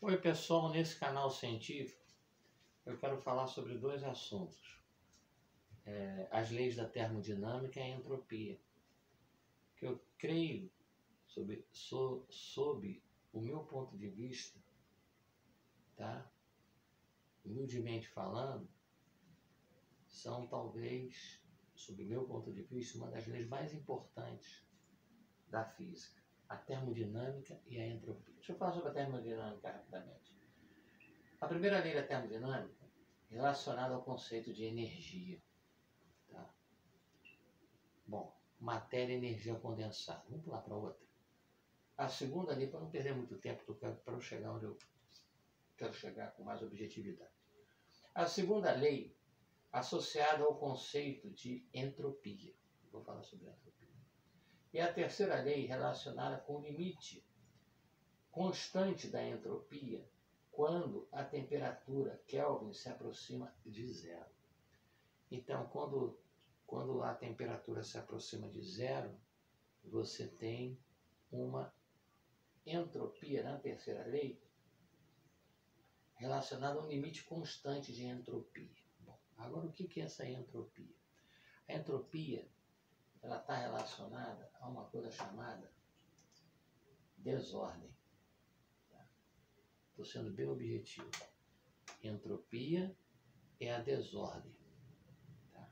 Oi pessoal, nesse canal científico eu quero falar sobre dois assuntos. As leis da termodinâmica e a entropia. Que eu creio, sob o meu ponto de vista, tá? Humildemente falando, são talvez, sob o meu ponto de vista, uma das leis mais importantes da física. A termodinâmica e a entropia. Deixa eu falar sobre a termodinâmica rapidamente. A primeira lei da termodinâmica é relacionada ao conceito de energia. Tá? Bom, matéria e energia condensada. Vamos pular para outra. A segunda lei, para não perder muito tempo, para eu chegar onde eu quero chegar com mais objetividade. A segunda lei, associada ao conceito de entropia. Vou falar sobre entropia. E a terceira lei, relacionada com o limite constante da entropia, quando a temperatura Kelvin se aproxima de zero. Então, quando a temperatura se aproxima de zero, você tem uma entropia na terceira lei relacionada a um limite constante de entropia. Bom, agora o que é essa entropia? A entropia ela está relacionada a uma coisa chamada desordem. Estou sendo bem objetivo. Entropia é a desordem. Tá?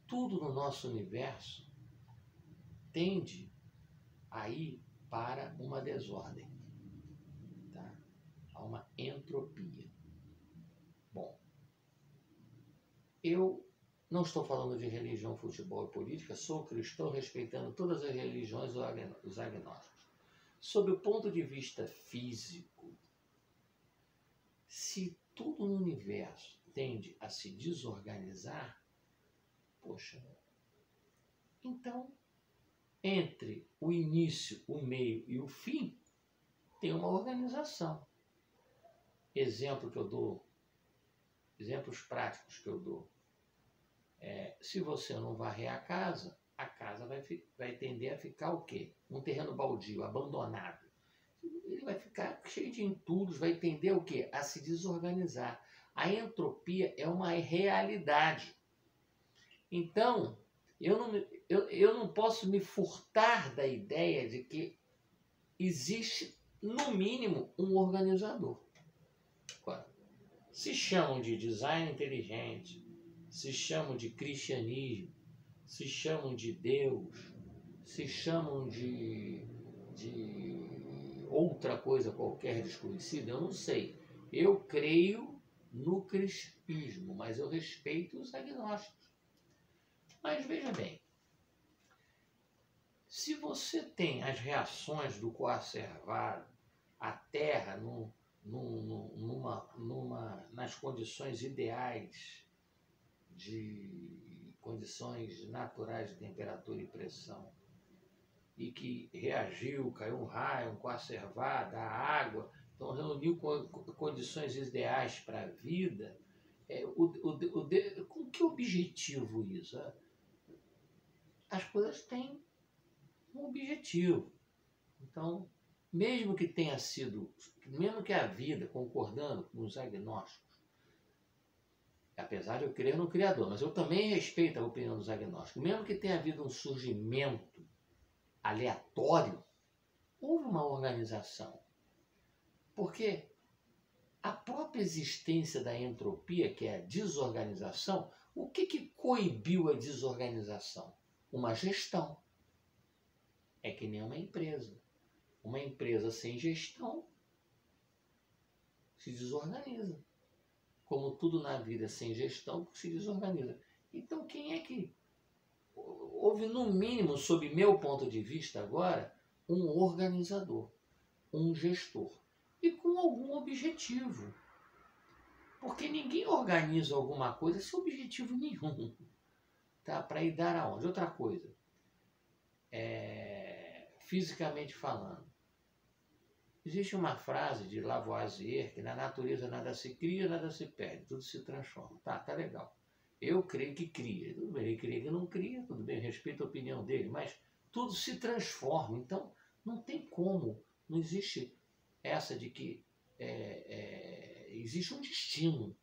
Tudo no nosso universo tende a ir para uma desordem, tá? A uma entropia. Bom, eu não estou falando de religião, futebol e política, sou cristão respeitando todas as religiões e os agnósticos. Sob o ponto de vista físico, se tudo no universo tende a se desorganizar, poxa, então, entre o início, o meio e o fim, tem uma organização. Exemplo que eu dou, exemplos práticos que eu dou. Se você não varrer a casa vai tender a ficar o quê? Um terreno baldio, abandonado. Ele vai ficar cheio de entulhos, vai tender o quê? A se desorganizar. A entropia é uma realidade. Então, eu não posso me furtar da ideia de que existe, no mínimo, um organizador. Se chamam de design inteligente, se chamam de cristianismo, se chamam de Deus, se chamam de outra coisa qualquer desconhecida, eu não sei. Eu creio no cristianismo, mas eu respeito os agnósticos. Mas veja bem, se você tem as reações do coacervado, a Terra nas condições ideais de condições naturais de temperatura e pressão, e que reagiu, caiu um raio, um coacervado, a água, então reuniu condições ideais para a vida, com que objetivo isso? As coisas têm um objetivo. Então, mesmo que a vida, concordando com os agnósticos, apesar de eu crer no Criador, mas eu também respeito a opinião dos agnósticos, mesmo que tenha havido um surgimento aleatório, houve uma organização. Porque a própria existência da entropia, que é a desorganização, o que coibiu a desorganização? Uma gestão. É que nem uma empresa. Uma empresa sem gestão se desorganiza. Como tudo na vida sem gestão se desorganiza. Então quem é que... Houve no mínimo, sob meu ponto de vista agora, um organizador, um gestor. E com algum objetivo. Porque ninguém organiza alguma coisa sem objetivo nenhum. Tá? Para ir dar aonde? Outra coisa. Fisicamente falando. Existe uma frase de Lavoisier que na natureza nada se cria, nada se perde, tudo se transforma. Tá legal. Eu creio que cria. Tudo bem, ele cria que não cria, tudo bem, respeito a opinião dele, mas tudo se transforma. Então, não tem como, não existe essa de que existe um destino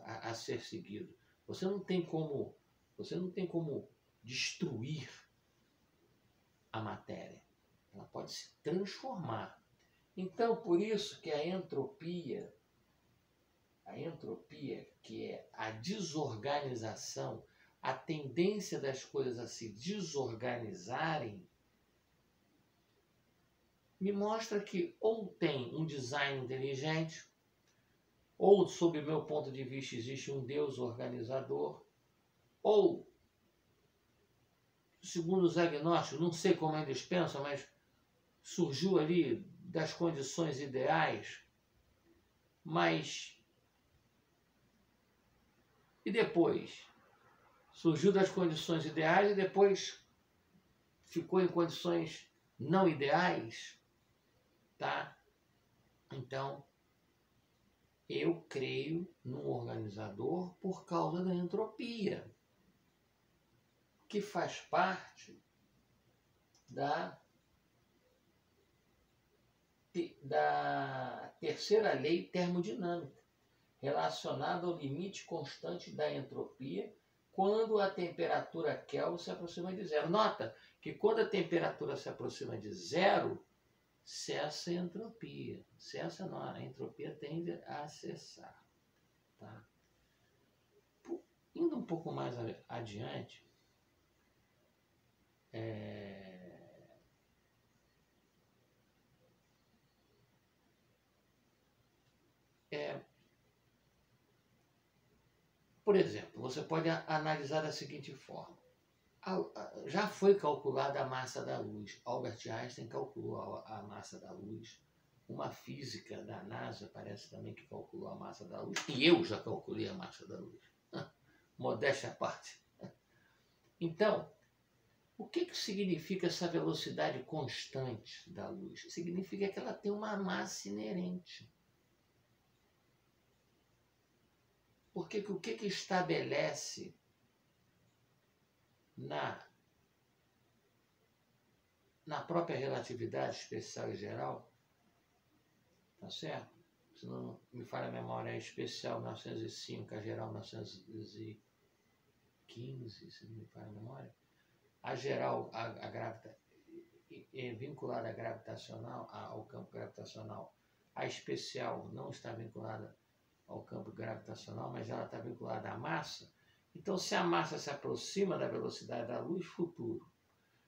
a ser seguido. Você não tem como destruir a matéria. Ela pode se transformar. Então, por isso que a entropia, que é a desorganização, a tendência das coisas a se desorganizarem, me mostra que ou tem um design inteligente, ou, sob o meu ponto de vista, existe um Deus organizador, ou, segundo os agnósticos, não sei como eles pensam, mas surgiu ali das condições ideais, mas... E depois? Surgiu das condições ideais e depois ficou em condições não ideais, tá? Então, eu creio num organizador por causa da entropia, que faz parte da terceira lei termodinâmica, relacionada ao limite constante da entropia quando a temperatura Kelvin se aproxima de zero. Nota que quando a temperatura se aproxima de zero, cessa a entropia. Cessa não, a entropia tende a cessar. Tá? Indo um pouco mais adiante, por exemplo, você pode analisar da seguinte forma. Já foi calculada a massa da luz. Albert Einstein calculou a massa da luz. Uma física da NASA parece também que calculou a massa da luz. E eu já calculei a massa da luz. Modéstia à parte. Então, o que significa essa velocidade constante da luz? Significa que ela tem uma massa inerente. Porque o que estabelece na própria relatividade especial e geral, tá certo? Se não me falha a memória, é especial 1905, a geral 1915, se não me falha a memória. A geral, é vinculada à gravitacional, ao campo gravitacional. A especial não está vinculada ao campo gravitacional, mas ela está vinculada à massa. Então, se a massa se aproxima da velocidade da luz, futuro.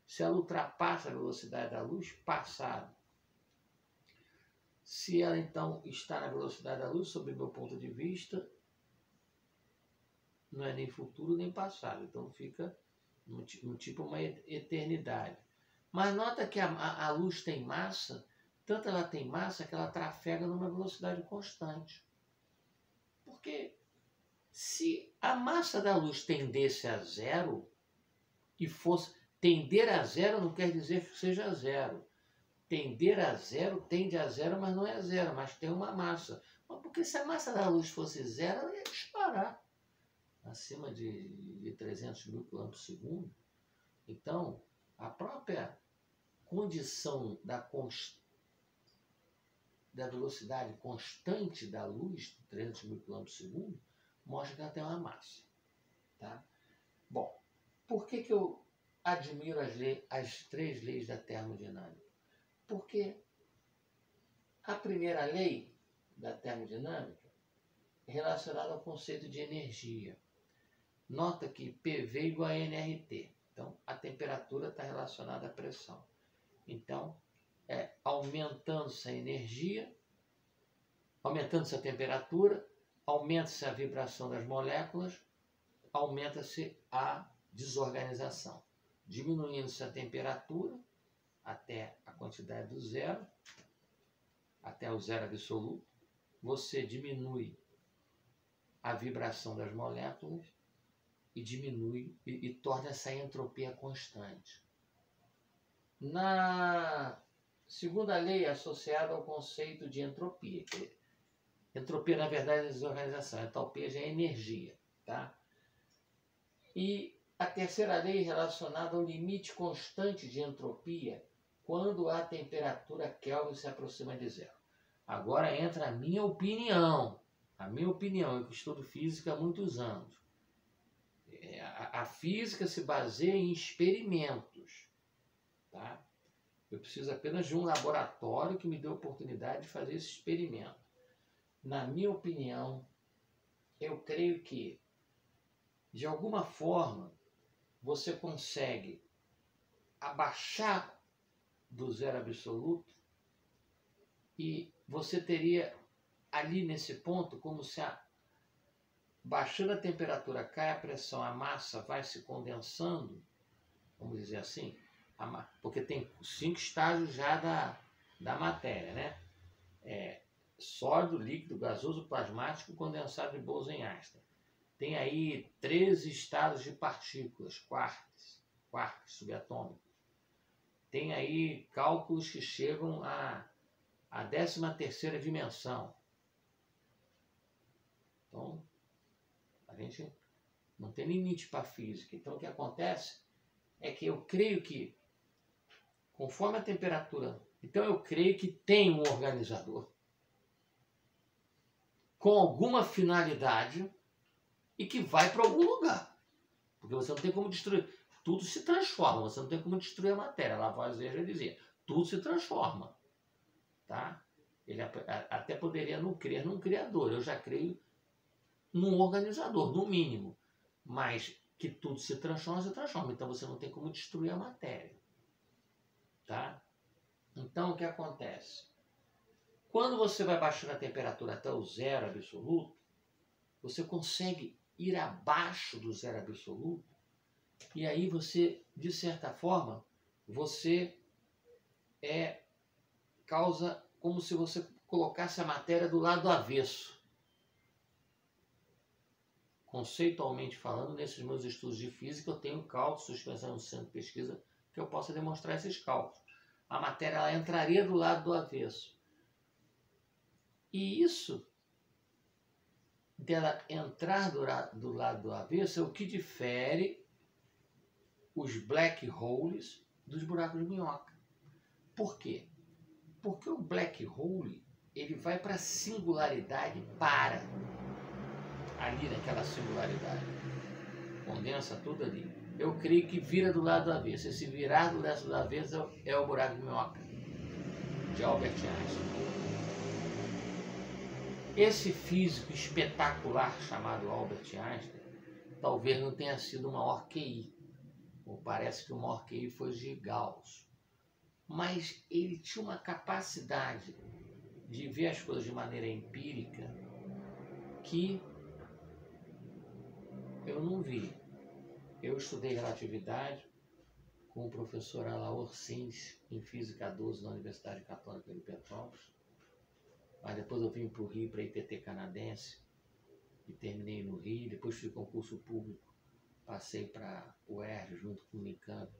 Se ela ultrapassa a velocidade da luz, passado. Se ela, então, está na velocidade da luz, sob o meu ponto de vista, não é nem futuro nem passado. Então, fica no tipo uma eternidade. Mas nota que a luz tem massa, tanto ela tem massa que ela trafega numa velocidade constante. Porque se a massa da luz tendesse a zero, e fosse tender a zero não quer dizer que seja zero. Tender a zero, tende a zero, mas não é zero, mas tem uma massa. Porque se a massa da luz fosse zero, ela ia disparar acima de 300 mil km/s. Então, a própria condição da velocidade constante da luz, 300 mil km/s, mostra que ela tem uma massa. Tá? Bom, por que eu admiro as três leis da termodinâmica? Porque a primeira lei da termodinâmica é relacionada ao conceito de energia. Nota que PV igual a nRT. Então, a temperatura está relacionada à pressão. Então, aumentando-se a energia, aumentando-se a temperatura, aumenta-se a vibração das moléculas, aumenta-se a desorganização. Diminuindo-se a temperatura até a quantidade do zero, até o zero absoluto, você diminui a vibração das moléculas e diminui e torna essa entropia constante. Na segunda lei, associada ao conceito de entropia, que entropia, na verdade, é desorganização, entropia já é energia, tá? E a terceira lei, relacionada ao limite constante de entropia, quando a temperatura Kelvin se aproxima de zero. Agora entra a minha opinião. A minha opinião, eu que estudo física há muitos anos. A física se baseia em experimentos. Tá? Eu preciso apenas de um laboratório que me dê a oportunidade de fazer esse experimento. Na minha opinião, eu creio que, de alguma forma, você consegue abaixar do zero absoluto e você teria ali nesse ponto como se baixando a temperatura cai a pressão, a massa vai se condensando, vamos dizer assim, porque tem 5 estágios já da matéria, né? Sólido, líquido, gasoso, plasmático, condensado de Bose-Einstein. Tem aí 13 estados de partículas, quarks subatômicos. Tem aí cálculos que chegam à 13ª dimensão. Então, a gente não tem limite para a física. Então, o que acontece é que eu creio que, conforme a temperatura... Então, eu creio que tem um organizador com alguma finalidade e que vai para algum lugar. Porque você não tem como destruir. Tudo se transforma, você não tem como destruir a matéria. Lavoisier já dizia, tudo se transforma. Tá? Ele até poderia não crer num criador, eu já creio num organizador, no mínimo. Mas que tudo se transforma, se transforma. Então você não tem como destruir a matéria. Tá? Então o que acontece? Quando você vai baixando a temperatura até o zero absoluto, você consegue ir abaixo do zero absoluto e aí você, de certa forma, você causa como se você colocasse a matéria do lado avesso. Conceitualmente falando, nesses meus estudos de física, eu tenho cálculos, suspensão no centro de pesquisa, que eu possa demonstrar esses cálculos. A matéria ela entraria do lado do avesso. E isso, dela entrar do lado do avesso, é o que difere os black holes dos buracos de minhoca. Por quê? Porque o black hole, ele vai para a singularidade, para ali naquela singularidade. Condensa tudo ali. Eu creio que vira do lado do avesso. Esse virar do lado do avesso é o buraco de minhoca, de Albert Einstein. Esse físico espetacular chamado Albert Einstein talvez não tenha sido o maior QI. Ou parece que o maior QI foi de Gauss. Mas ele tinha uma capacidade de ver as coisas de maneira empírica que eu não vi. Eu estudei relatividade com o professor Alaor Sims em Física 12 na Universidade Católica de Petrópolis. Mas depois eu vim para o Rio, para a ITT canadense, e terminei no Rio. Depois fui concurso público, passei para o UERJ junto com o Unicamp,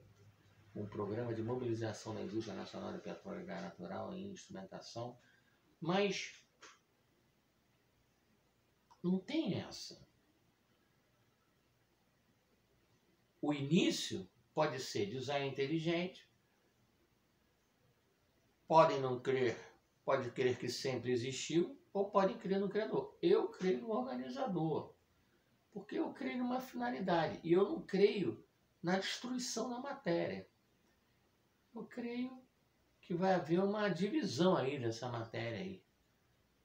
um programa de mobilização da indústria nacional de petróleo e gás natural em instrumentação. Mas não tem essa. O início pode ser design inteligente, podem não crer, pode crer que sempre existiu, ou podem crer no criador. Eu creio no organizador, porque eu creio numa finalidade, e eu não creio na destruição da matéria. Eu creio que vai haver uma divisão aí dessa matéria aí,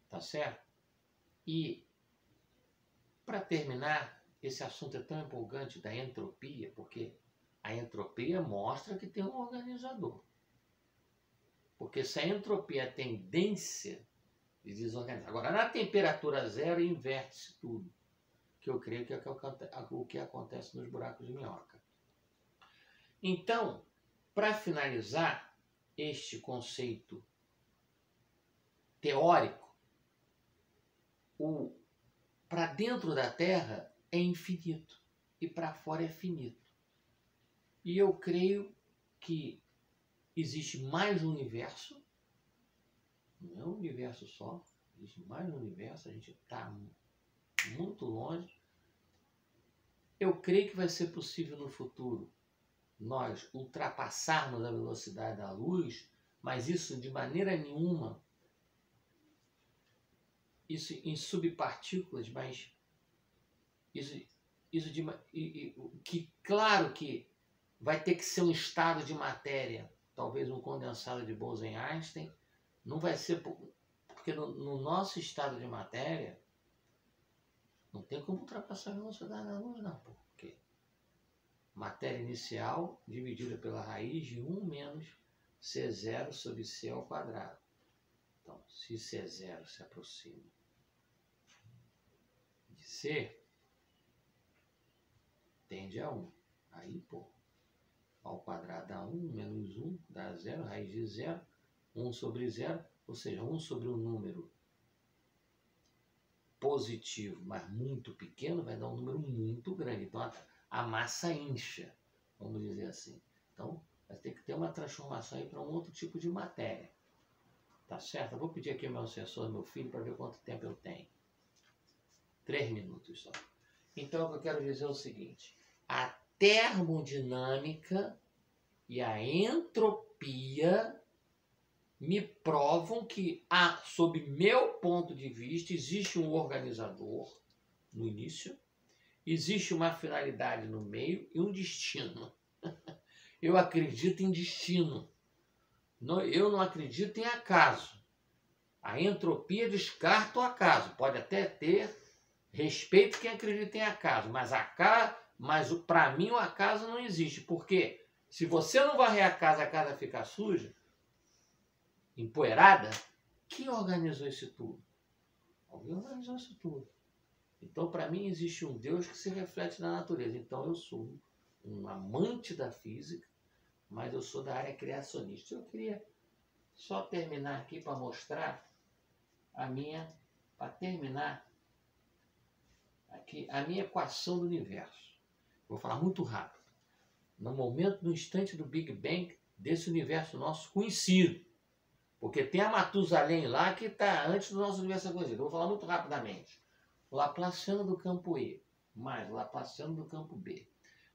tá certo? E, para terminar, esse assunto é tão empolgante da entropia, porque a entropia mostra que tem um organizador. Porque se a entropia é a tendência de desorganizar. Agora, na temperatura zero, inverte-se tudo. Que eu creio que é o que acontece nos buracos de minhoca. Então, para finalizar este conceito teórico, para dentro da Terra é infinito e para fora é finito. E eu creio que existe mais um universo, não é um universo só, existe mais um universo, a gente está muito longe. Eu creio que vai ser possível no futuro nós ultrapassarmos a velocidade da luz, mas isso de maneira nenhuma, isso em subpartículas, mas que claro que vai ter que ser um estado de matéria, talvez um condensado de Bose-Einstein, não vai ser porque no nosso estado de matéria não tem como ultrapassar a velocidade da luz, não, porque matéria inicial dividida pela raiz de 1 menos C0 sobre C ao quadrado. Então, se C0 se aproxima de C, tende a 1. Aí, ao quadrado dá 1, menos 1 dá 0, raiz de 0, 1 sobre 0, ou seja, 1 sobre um número positivo, mas muito pequeno, vai dar um número muito grande. Então, a massa incha, vamos dizer assim. Então, vai ter que ter uma transformação aí para um outro tipo de matéria. Tá certo? Eu vou pedir aqui ao meu assessor, meu filho, para ver quanto tempo eu tenho. 3 minutos só. Então, o que eu quero dizer é o seguinte. A termodinâmica e a entropia me provam que, sob meu ponto de vista, existe um organizador no início, existe uma finalidade no meio e um destino. Eu acredito em destino. Eu não acredito em acaso. A entropia descarta o acaso. Pode até ter respeito quem acredita em acaso, mas para mim o acaso não existe. Porque se você não varrer a casa fica suja, empoeirada, quem organizou isso tudo? Alguém organizou isso tudo. Então, para mim, existe um Deus que se reflete na natureza. Então, eu sou um amante da física, mas eu sou da área criacionista. Eu queria só terminar aqui para mostrar para terminar aqui a minha equação do universo. Vou falar muito rápido. No instante do Big Bang, desse universo nosso conhecido. Porque tem a Matusalém lá que está antes do nosso universo conhecido. Eu vou falar muito rapidamente. O Laplaciano do campo E mais o Laplaciano do campo B,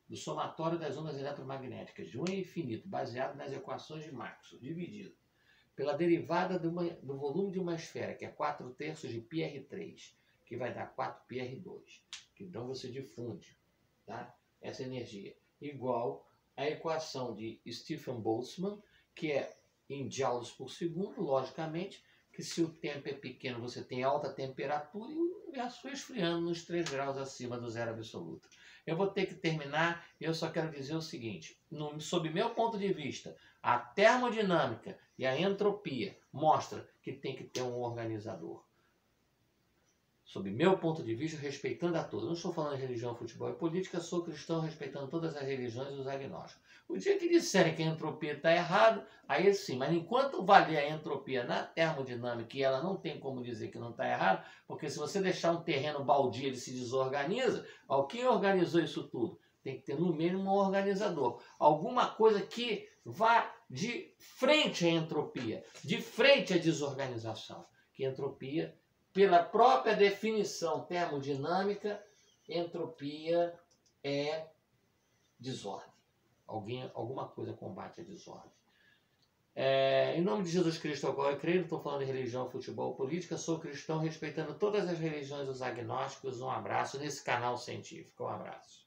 do somatório das ondas eletromagnéticas de 1 a infinito, baseado nas equações de Maxwell, dividido pela derivada do volume de uma esfera, que é 4/3 de πr3, que vai dar 4πr2, que então você difunde, tá? Essa energia, igual à equação de Stefan Boltzmann, que é em joules por segundo, logicamente, que se o tempo é pequeno você tem alta temperatura e o universo foi esfriando nos 3 graus acima do zero absoluto. Eu vou ter que terminar, eu só quero dizer o seguinte, sob meu ponto de vista, a termodinâmica e a entropia mostram que tem que ter um organizador. Sob meu ponto de vista, respeitando a todos. Não estou falando de religião, futebol e política, sou cristão respeitando todas as religiões e os agnósticos. O dia que disserem que a entropia está errada, aí sim, mas enquanto valer a entropia na termodinâmica, e ela não tem como dizer que não está errado, porque se você deixar um terreno baldio, ele se desorganiza, quem organizou isso tudo? Tem que ter no mínimo um organizador. Alguma coisa que vá de frente à entropia, de frente à desorganização. Que entropia, pela própria definição termodinâmica, entropia é desordem. Alguma coisa combate a desordem. Em nome de Jesus Cristo, ao qual eu creio, não estou falando de religião, futebol, política, sou cristão respeitando todas as religiões dos agnósticos. Um abraço nesse canal científico. Um abraço.